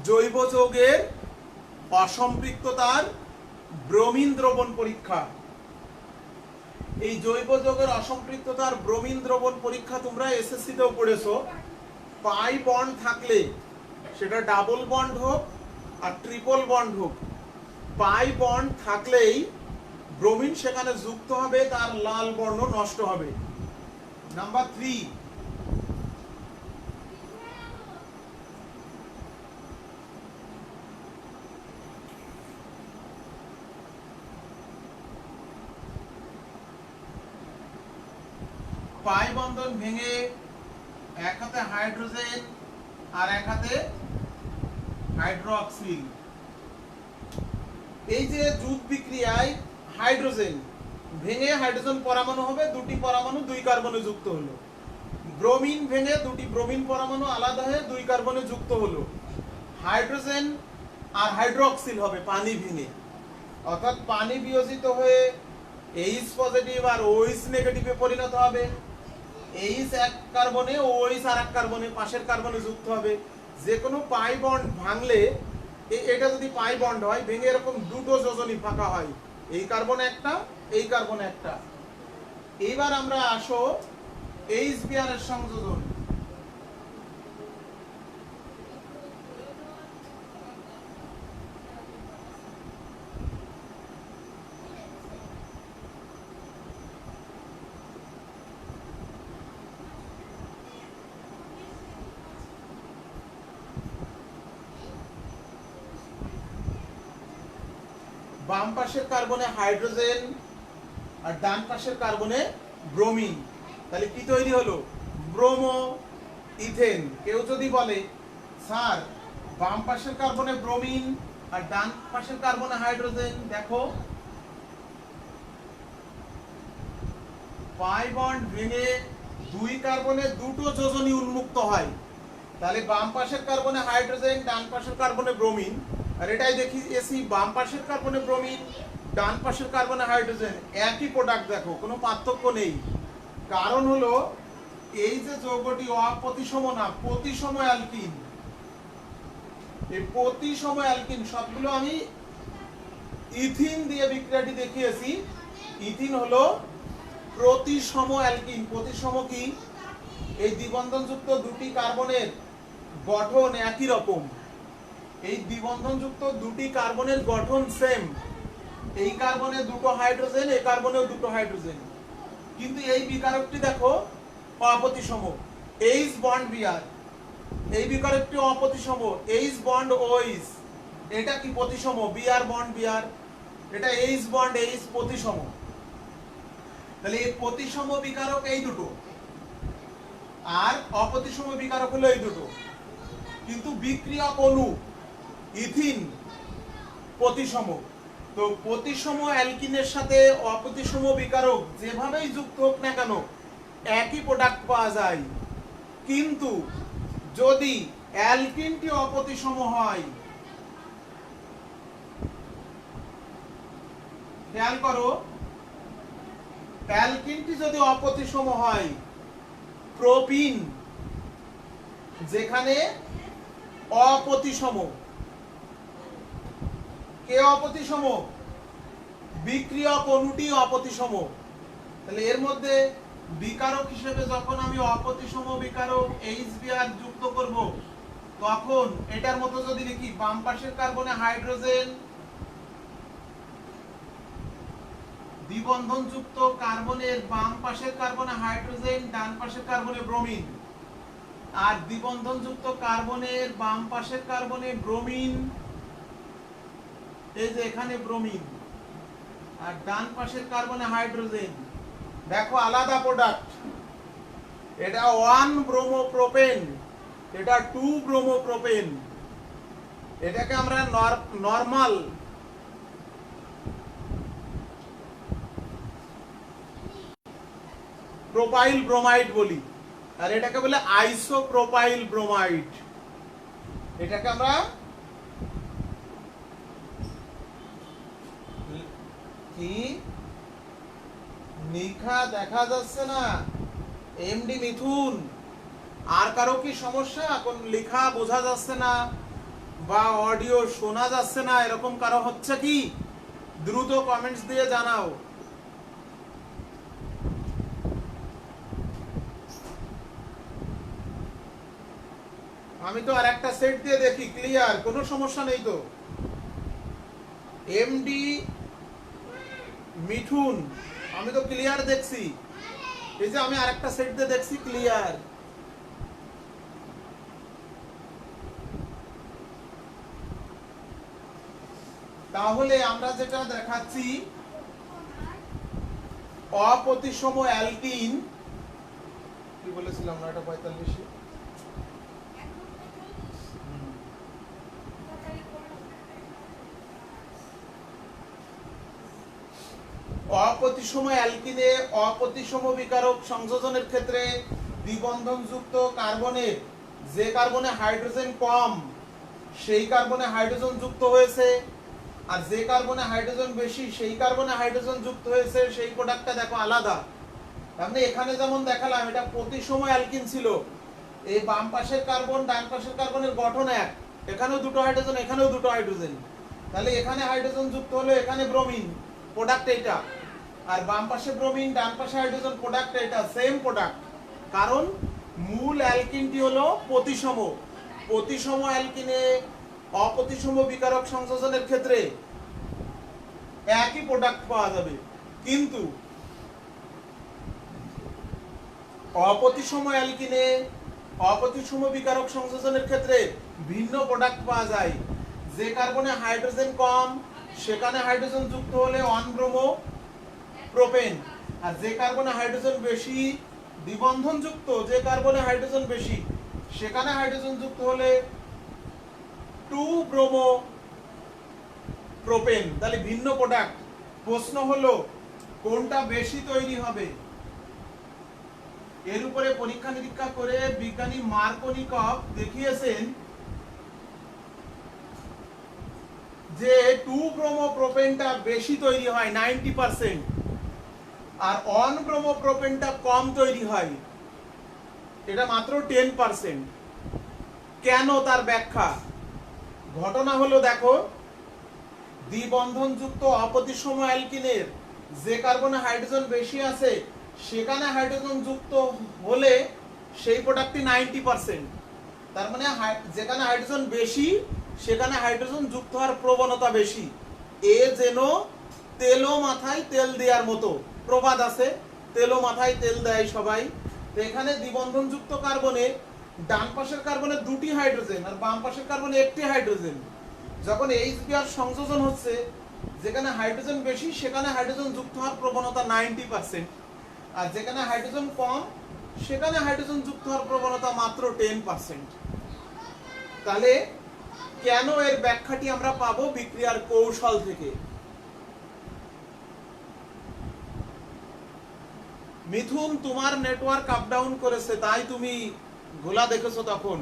জৈব যৌগের অসম্পৃক্ততার ব্রোমিন দ্রবণ পরীক্ষা। এই জৈব যৌগের অসম্পৃক্ততার ব্রোমিন দ্রবণ পরীক্ষা তোমরা এসএসসি তেও পড়েছো। পাই বন্ড থাকলে, সেটা ডাবল বন্ড হোক আর ট্রিপল বন্ড হোক, পাই বন্ড থাকলেই ব্রোমিন সেখানে যুক্ত হবে, তার লাল বর্ণ নষ্ট হবে। নাম্বার 3, পাই বন্ধন ভেঙে এক হাতে হাইড্রোজেন আর এক হাতে হাইড্রোক্সিল, এই যে যুগ বিক্রিয়ায় হাইড্রোজেন ভেঙে হাইড্রোজেন পরমাণু হবে, দুটি পরমাণু দুই কার্বনে যুক্ত হলো। ব্রোমিন ভেঙে দুটি ব্রোমিন পরমাণু আলাদা হয়ে দুই কার্বনে যুক্ত হলো। হাইড্রোজেন আর হাইড্রোক্সিল হবে পানি ভেঙে, অর্থাৎ পানি বিয়োজিত হয়ে এইচ পজিটিভ আর ওইচ নেগেটিভে পরিণত হবে। এইচ এক কার্বনে, ওইচ আর এক কার্বনে, পাশের কার্বনে যুক্ত হবে। যে কোনো পাই বন্ড ভাঙলে, এটা যদি পাই বন্ড হয়, ভেঙে এরকম দুটো যোজনী ফাঁকা হয়, এই কার্বন একটা, এই কার্বন একটা। এইবার আমরা আসো এইচ বিআর এর সংযোজন। বাম পাশের কার্বনে হাইড্রোজেন আর ডান পাশের কার্বনে ব্রোমিন, তাহলে কি তৈরি হলো? Bromoethane. কেউ যদি বলে স্যার বাম পাশের কার্বনে ব্রোমিন আর ডান পাশের কার্বনে হাইড্রোজেন, দেখো পাই বন্ড ভেঙে দুই কার্বনে দুটো যোজনী উন্মুক্ত হয়, তাহলে বাম পাশের কার্বনে হাইড্রোজেন, ডান পাশের কার্বনে ব্রোমিন। আর এটাই দেখি এসি, বাম পাশের কার্বনে ব্রোমিন, ডান পাশের কার্বনে হাইড্রোজেন, একই প্রোডাক্ট, দেখো কোনো পার্থক্য নেই। কারণ হলো এই যে যৌগটি অপ্রতিসম না, প্রতিসম অ্যালকিন। এই প্রতিসম অ্যালকিন সবগুলো আমি ইথিন দিয়ে বিক্রিয়াটি দেখিয়েছি। ইথিন হলো প্রতিসম অ্যালকিন। প্রতিসম কি? এই দ্বিবন্ধনযুক্ত দুটি কার্বনের গঠন একই রকম, এই দ্বিবন্ধনযুক্ত দুটি কার্বনের গঠন সেম। এই কার্বনে দুটো হাইড্রোজেন, এই কার্বনেও দুটো হাইড্রোজেন, কিন্তু এই বিকারকটি দেখো অপ্রতিসম। এইচ বন্ড বিআর, এই বিকারকটি অপ্রতিসম। এইচ বন্ড ওইচ, এটা কি প্রতিসম? বিআর বন্ড বিআর, এটা এইচ বন্ড এইচ, প্রতিসম। তাহলে এই প্রতিসম বিকারক এই দুটো, আর অপ্রতিসম বিকারক হলো এই দুটো। কিন্তু বিক্রিয়ক অণু ইথিন প্রতিসম। তো প্রতিসম অ্যালকিনের সাথে অপ্রতিসম বিকারক যেভাবেই যুক্ত হোক না কেন, একই প্রোডাক্ট পাওয়া যায়। কিন্তু যদি অ্যালকিনটি অপ্রতিসম হয়, খেয়াল করো, অ্যালকিনটি যদি অপ্রতিসম হয়, প্রোপিন যেখানে অপ্রতিসম, কে অপ্রতিসম? বিক্রিয়ক অণুটি অপ্রতিসম। তাহলে এর মধ্যে বিকারক হিসেবে যখন আমি অপ্রতিসম বিকারক HBr যুক্ত করব, তখন এটার মতো যদি লিখি, বাম পাশের কার্বনে হাইড্রোজেন, দ্বিবন্ধনযুক্ত কার্বনের বাম পাশের কার্বনে হাইড্রোজেন, ডান পাশের কার্বনে ব্রোমিন, আর দ্বিবন্ধনযুক্ত কার্বনের বাম পাশের কার্বনে ব্রোমিন, এই যে এখানে ব্রোমিন, আর ডান পাশের কার্বনে হাইড্রোজেন। দেখো আলাদা প্রোডাক্ট, এটা 1 ব্রোমোপ্রোপেন, এটা 2 ব্রোমোপ্রোপেন। এটাকে আমরা নরমাল প্রোপাইল ব্রোমাইড বলি। আর এটাকে বলে আইসোপ্রোপাইল ব্রোমাইড। এটাকে আমরা কি নিখা দেখা যাচ্ছে না? এমডি মিথুন, আর কারো কি সমস্যা? কোন লেখা বোঝা যাচ্ছে না বা অডিও শোনা যাচ্ছে না, এরকম কারো হচ্ছে কি? দ্রুত কমেন্টস দিয়ে জানাও। আমি তো আর একটা সেট দিয়ে দেখি, ক্লিয়ার, কোনো সমস্যা নেই তো। এমডি মিঠুন, আমি তো ক্লিয়ার দেখছি। এই যে আমি আরেকটা সেট দিয়ে দেখছি, ক্লিয়ার। তাহলে আমরা যেটা দেখাচ্ছি, অপ্রতিসম অ্যালকিন, কি বলেছিলাম না, এটা 45। অপ্রতিসম অ্যালকিনে অপ্রতিসম বিকারক সংযোজনের ক্ষেত্রে দ্বিবন্ধনযুক্ত কার্বনে যে কার্বনে হাইড্রোজেন কম সেই কার্বনে হাইড্রোজেন যুক্ত হয়েছে, আর যে কার্বনে হাইড্রোজেন বেশি সেই কার্বনে হাইড্রোজেন যুক্ত হয়েছে, সেই প্রোডাক্টটা দেখো আলাদা। মানে এখানে যেমন দেখালাম এটা প্রতিসম অ্যালকিন ছিল, এই বাম পাশের কার্বন ডান পাশের কার্বনের গঠন এক, এখানেও দুটো হাইড্রোজেন এখানেও দুটো হাইড্রোজেন, তাহলে এখানে হাইড্রোজেন যুক্ত হলো, এখানে ব্রোমিন, প্রোডাক্ট এটা। আর বাম পাশে ব্রোমিন ডান পাশে হাইড্রোজেন, প্রোডাক্ট এটা, সেম প্রোডাক্ট। কারণ মূল অ্যালকিনটি হলো প্রতিসম। প্রতিসম অ্যালকিনে অপ্রতিসম বিকারক সংযোজনের ক্ষেত্রে একই প্রোডাক্ট পাওয়া যাবে, কিন্তু অপ্রতিসম অ্যালকিনে অপ্রতিসম বিকারক সংযোজনের ক্ষেত্রে ভিন্ন প্রোডাক্ট পাওয়া যায়। যে কার্বনে হাইড্রোজেন কম সেখানে হাইড্রোজেন যুক্ত হলে 1 ব্রোমো প্রোপেন, আর যে কার্বনে হাইড্রোজেন বেশি দ্বিবন্ধন যুক্ত, যে কার্বনে হাইড্রোজেন বেশি সেখানে হাইড্রোজেন যুক্ত হলে 2 ব্রোমো প্রোপেন, তাহলে ভিন্ন প্রোডাক্ট। প্রশ্ন হলো কোনটা বেশি তৈরি হবে? এর উপরে পরীক্ষা নিরীক্ষা করে বিজ্ঞানী মার্কোনিকভ দেখিয়েছেন যে 2 ব্রোমো প্রোপেনটা বেশি তৈরি হয় 90%, আর 1 ব্রোমো প্রোপেনটা কম তৈরি হয়, এটা মাত্র 10%। কেন, তার ব্যাখ্যা। ঘটনা হলো দেখো, দ্বিবন্ধন যুক্ত অপ্রতিসম অ্যালকিনের যে কার্বনে হাইড্রোজেন বেশি আছে সেখানে হাইড্রোজেন যুক্ত হলে সেই প্রোডাক্টটি 90%। তার মানে যেখানে হাইড্রোজেন বেশি সেখানে হাইড্রোজেন যুক্ত হওয়ার প্রবণতা বেশি। এ যেন তেলো মাথায় তেল দেওয়ার মতো, প্রবাদ আছে, তেলো মাথায় তেল দেয় সবাই। তো এখানে দ্বিবন্ধন যুক্ত কার্বনে ডান পাশের কার্বনে 2টি হাইড্রোজেন আর বাম পাশের কার্বনে 1টি হাইড্রোজেন। যখন এইচবিআর সংযোজন হচ্ছে, যেখানে হাইড্রোজেন বেশি সেখানে হাইড্রোজেন যুক্ত হওয়ার প্রবণতা 90%, আর যেখানে হাইড্রোজেন কম সেখানে হাইড্রোজেন যুক্ত হওয়ার প্রবণতা মাত্র 10%। তাহলে কেন, এর ব্যাখ্যাটি আমরা পাবো বিক্রিয়ার কৌশল থেকে। মিথুন, তোমার নেটওয়ার্ক আপ ডাউন করেছে, তাই তুমি ঘোলা দেখেছো। তখন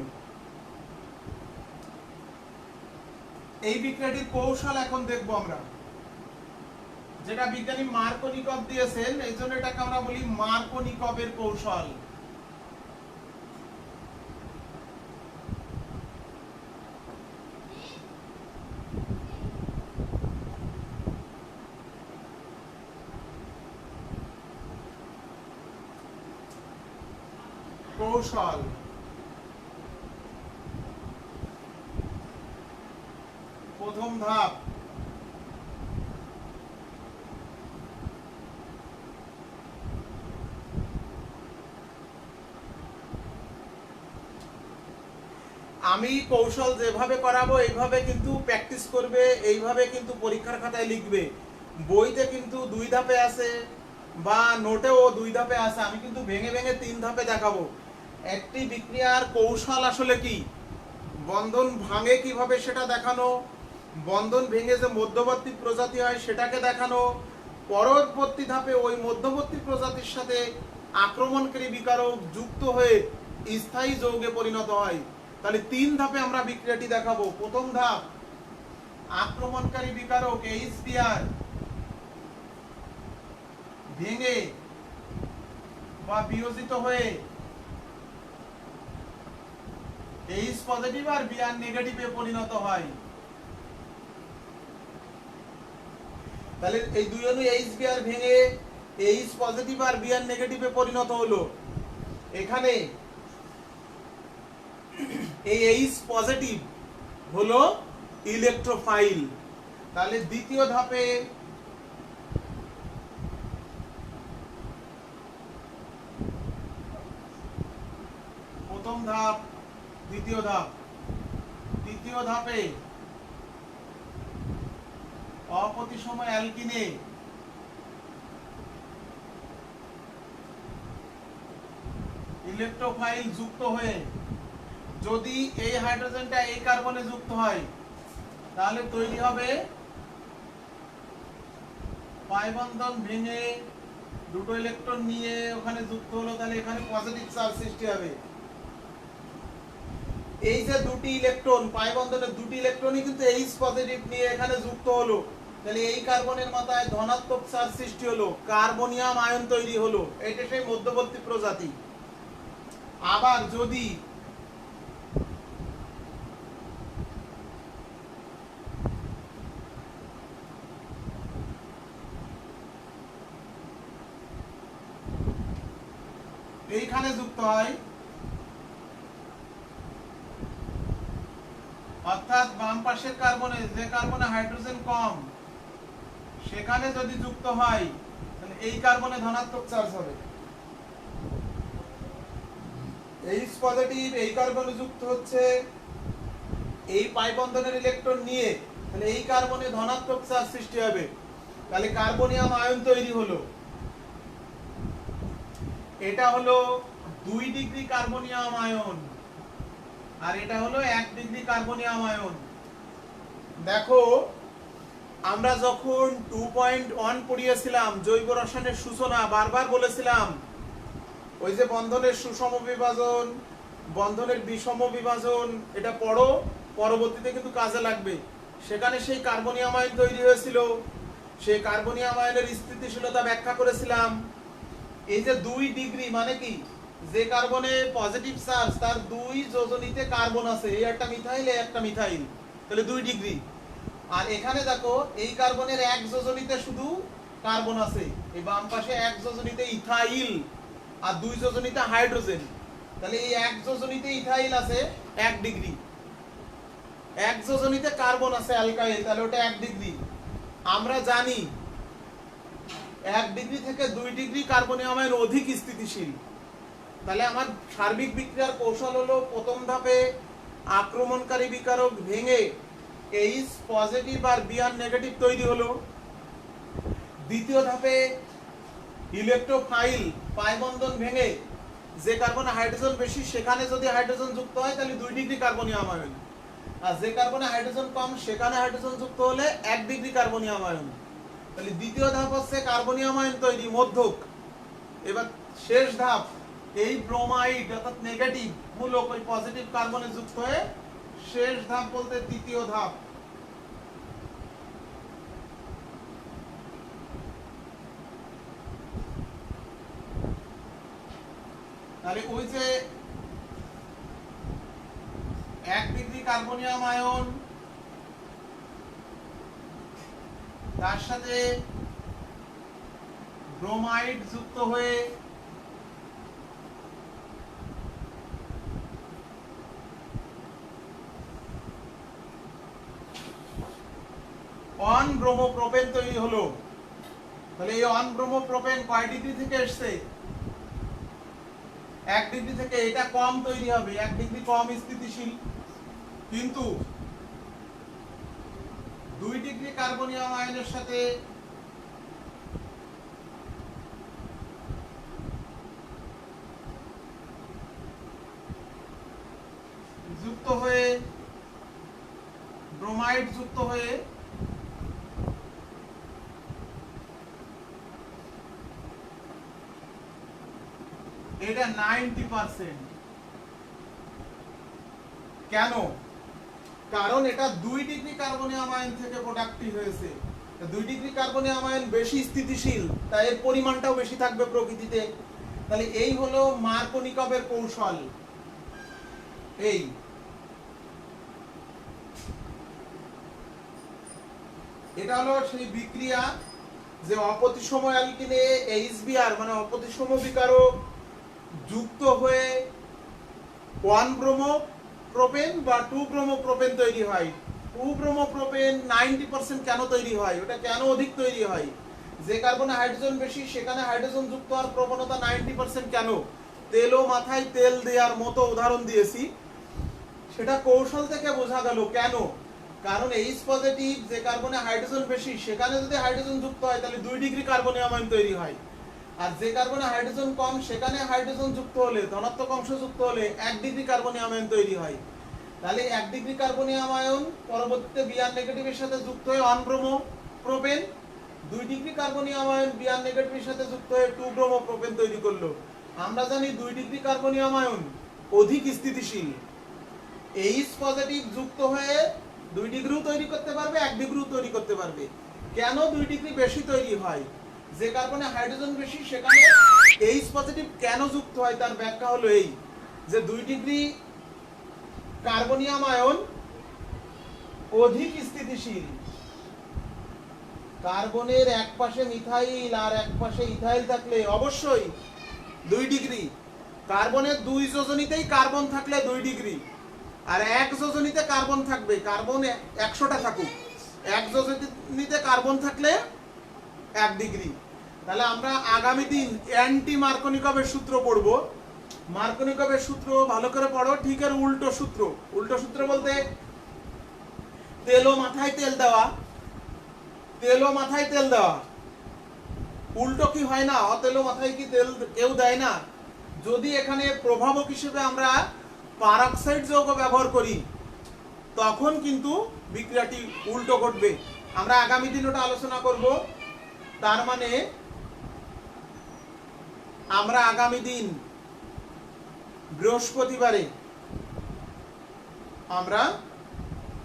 এই বিক্রিয়াটির কৌশল এখন দেখবো আমরা, যেটা বিজ্ঞানী মার্কোনিকভ দিয়েছেন, এই জন্য এটাকে আমরা বলি মার্কোনিকভের কৌশল। কৌশল প্রথম ধাপ, আমি কৌশল যেভাবে করাবো এইভাবে কিন্তু প্র্যাকটিস করবে, এইভাবে কিন্তু পরীক্ষার খাতায় লিখবে। বইতে কিন্তু 2 ধাপে আছে বা নোটেও 2 ধাপে আছে, আমি কিন্তু ভেঙে ভেঙে 3 ধাপে দেখাবো। একটি বিক্রিয়ার কৌশল আসলে কি, বন্ধন ভাঙে কিভাবে সেটা দেখানো, বন্ধন ভেঙে যে মধ্যবর্তী প্রজাতি হয় সেটাকে দেখানো, পরবর্তী ধাপে ওই মধ্যবর্তী প্রজাতির সাথে আক্রমণকারী বিকারক যুক্ত হয়ে স্থায়ী যৌগে পরিণত হয়। তাহলে 3 ধাপে আমরা বিক্রিয়াটি দেখাবো। প্রথম ধাপ, আক্রমণকারী বিকারক HBr ভেঙে বা বিয়োজিত হয়ে H পজিটিভ আর Br নেগেটিভে পরিণত হয়। তাহলে এই দুই অণু HBr ভেঙে H পজিটিভ আর Br নেগেটিভে পরিণত হলো। এখানে এই H পজিটিভ হলো ইলেকট্রোফাইল। তাহলে দ্বিতীয় ধাপে প্রথম ধাপ, দ্বিতীয় ধাপ, তৃতীয় ধাপে অপ্রতিসম অ্যালকিনে ইলেকট্রোফাইল যুক্ত হয়ে যদি এই হাইড্রোজেনটা এই কার্বনে যুক্ত হয় তাহলে তৈরি হবে পাই বন্ধন ভেঙে দুটো ইলেকট্রন নিয়ে ওখানে যুক্ত হলো, তাহলে এখানে পজিটিভ চার্জ সৃষ্টি হবে। এই যে দুটি ইলেকট্রন, পাই বন্ধনের দুটি ইলেকট্রনই কিন্তু H পজিটিভ নিয়ে এখানে যুক্ত হলো, তাহলে এই কার্বনের মাথায় ধনাত্মক চার্জ সৃষ্টি হলো, কার্বনিয়াম আয়ন তৈরি হলো। এটা সেই মধ্যবর্তী প্রজাতি। আবার যদি এইখানে যুক্ত হয়, অর্থাৎ বাম পাশের কার্বনে, যে কার্বনে হাইড্রোজেন কম, সেখানে যদি যুক্ত হয় তাহলে এই কার্বনে ধনাত্মক চার্জ হবে। H পজিটিভ এই কার্বনে যুক্ত হচ্ছে এই পাই বন্ধনের ইলেকট্রন নিয়ে, তাহলে এই কার্বনে ধনাত্মক চার্জ সৃষ্টি হবে, তাহলে কার্বনিয়াম আয়ন তৈরি হলো। এটা হলো 2 ডিগ্রি কার্বনিয়াম আয়ন আর এটা হলো 1 ডিগ্রি কার্বনিয়াম আয়ন। দেখো আমরা যখন 2.1 পড়িয়েছিলাম জৈব রসায়নের সূচনা, বারবার বলেছিলাম ওই যে বন্ধনের সুষম বিভাজন, বন্ধনের বিষম বিভাজন, এটা পড়ো, পরবর্তীতে কিন্তু কাজে লাগবে। সেখানে সেই কার্বনিয়াম আয়ন তৈরি হয়েছিল, সেই কার্বনিয়াম আয়নের স্থিতিশীলতা ব্যাখ্যা করেছিলাম। এই যে 2 ডিগ্রি মানে কি, যে কার্বনে পজিটিভ চার্জ তার 2 যোজনীতে কার্বন আছে, এই একটা মিথাইল, এই একটা মিথাইল, তাহলে 2 ডিগ্রি। আর এখানে দেখো এই কার্বনের 1 যোজনীতে শুধু কার্বন আছে, এই বাম পাশে 1 যোজনীতে ইথাইল আর 2 যোজনীতে হাইড্রোজেন, তাহলে এই 1 যোজনীতে ইথাইল আছে 1 ডিগ্রি, 1 যোজনীতে কার্বন আছে অ্যালকাইল, তাহলে ওটা 1 ডিগ্রি। আমরা জানি 1 ডিগ্রি থেকে 2 ডিগ্রি কার্বনিয়াম আয়ন অধিক স্থিতিশীল। তাহলে আমার সার্বিক বিক্রিয়ার কৌশল হলো, প্রথম ধাপে আক্রমণকারী বিকারক ভেঙে H পজিটিভ আর Br নেগেটিভ তৈরি হলো। দ্বিতীয় ধাপে ইলেকট্রোফাইল পাই বন্ধন ভেঙে যে কার্বনে হাইড্রোজেন বেশি সেখানে যদি হাইড্রোজেন যুক্ত হয় তাহলে 2 ডিগ্রি কার্বনিয়াম আয়ন, আর যে কার্বনে হাইড্রোজেন কম সেখানে হাইড্রোজেন যুক্ত হলে 1 ডিগ্রি কার্বনিয়াম আয়ন। তাহলে দ্বিতীয় ধাপ হচ্ছে কার্বনিয়াম আয়ন তৈরি, মধ্যক। এবার শেষ ধাপ, এই ব্রোমাইড অর্থাৎ নেগেটিভ মূলক ওই পজিটিভ কার্বনে যুক্ত হয়ে শেষ ধাপ বলতে তৃতীয় ধাপ। তাহলে ওই যে 1 ডিগ্রি কার্বনিয়াম আয়ন তার সাথে ব্রোমাইড যুক্ত হয়ে অন ব্রোমোপ্রোপেন তৈরি হলো। তাহলে এই অন ব্রোমোপ্রোপেন কয় ডিগ্রি থেকে এসেছে? 1 ডিগ্রি থেকে। এটা কম তৈরি হবে, 1 ডিগ্রি কম স্থিতিশীল, কিন্তু 2 ডিগ্রি কার্বনিয়াম আয়নের সাথে যুক্ত হয়ে ব্রোমাইড যুক্ত হয়ে 90%। কেন? কারণ এটা 2 ডিগ্রি কার্বনিয়াম আয়ন থেকে প্রোডাক্টটি হয়েছে। 2 ডিগ্রি কার্বনিয়াম আয়ন বেশি স্থিতিশীল, তাই এর পরিমাণটাও বেশি থাকবে প্রকৃতিতে। তাহলে এই হলো মার্কোনিকভের কৌশল। এই এটা হলো সেই বিক্রিয়া যে অপ্রতিসম অ্যালকিনে HBr মানে অপ্রতিসম বিকারক যুক্ত হয়ে 1 ব্রোমো প্রোপেন বা 2 ব্রোমো প্রোপেন তৈরি হয়। 2 ব্রোমো প্রোপেন 90% কেন তৈরি হয়? ওটা কেন অধিক তৈরি হয়? যে কার্বনে হাইড্রোজেন বেশি সেখানে হাইড্রোজেন যুক্ত হওয়ার প্রবণতা 90% কেন? তেলও মাথায় তেল দেওয়ার মতো উদাহরণ দিয়েছি, সেটা কৌশল থেকে বোঝা গেল। কেন? কারণ H পজিটিভ যে কার্বনে হাইড্রোজেন বেশি সেখানে যদি হাইড্রোজেন যুক্ত হয় তাহলে 2 ডিগ্রি কার্বনিয়াম আয়ন তৈরি হয়। আর যে কার্বনে হাইড্রোজেন কম সেখানে হাইড্রোজেন যুক্ত হলে, ধনাত্মক অংশ যুক্ত হলে 1 ডিগ্রি কার্বনিয়াম আয়ন তৈরি হয়। তাহলে 1 ডিগ্রি কার্বনিয়াম আয়ন পরবর্তীতে Br নেগেটিভের সাথে যুক্ত হয়ে 1 bromo propane, 2 degree carbonium ion Br নেগেটিভের সাথে যুক্ত হয়ে 2 ব্রোমো প্রোপেন তৈরি করলো। আমরা জানি 2 ডিগ্রি কার্বনিয়াম আয়ন অধিক স্থিতিশীল। H পজিটিভ যুক্ত হয়ে 2 ডিগ্রিও তৈরি করতে পারবে, 1 ডিগ্রিও তৈরি করতে পারবে। কেন 2 ডিগ্রি বেশি তৈরি হয়? যে কার্বনে হাইড্রোজেন বেশি সেখানে H পজিটিভ কেন যুক্ত হয় তার ব্যাখ্যা হলো এই যে 2 ডিগ্রি কার্বনিয়াম আয়ন অধিক স্থিতিশীল। কার্বনের এক পাশে মিথাইল আর এক পাশে ইথাইল থাকলে অবশ্যই 2 ডিগ্রি। কার্বনের 2 যোজনীতেই কার্বন থাকলে 2 ডিগ্রি, আর 1 যোজনীতে কার্বন থাকবে, কার্বন 100টা থাকুক, 1 যোজনীতে কার্বন থাকলে 1 ডিগ্রি। তাহলে আমরা আগামী দিন অ্যান্টি মার্কোনিকভের সূত্র পড়ব। মার্কোনিকভের সূত্র ভালো করে পড়ো, ঠিক এর উল্টো সূত্র। উল্টো সূত্র বলতে তেলও মাথায় তেল দেওয়া, তেলও মাথায় তেল দেওয়া। উল্টো কি হয় না? অতেলো মাথায় কি তেল কেউ দেয় না? যদি এখানে প্রভাবক হিসেবে আমরা পারঅক্সাইড যৌগ ব্যবহার করি তখন কিন্তু বিক্রিয়াটি উল্টো ঘটবে। আমরা আগামী দিন ওটা আলোচনা করব। তার মানে আমরা আগামী দিন বৃহস্পতিবারে আমরা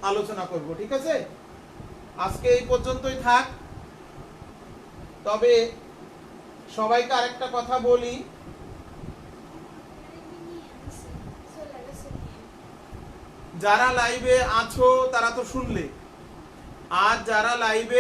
আলোচনা করব, ঠিক আছে? আজকে এই পর্যন্তই থাক। তবে সবাইকে আরেকটা কথা বলি, যারা লাইভে আছো তারা তো শুনলে, আর যারা লাইভে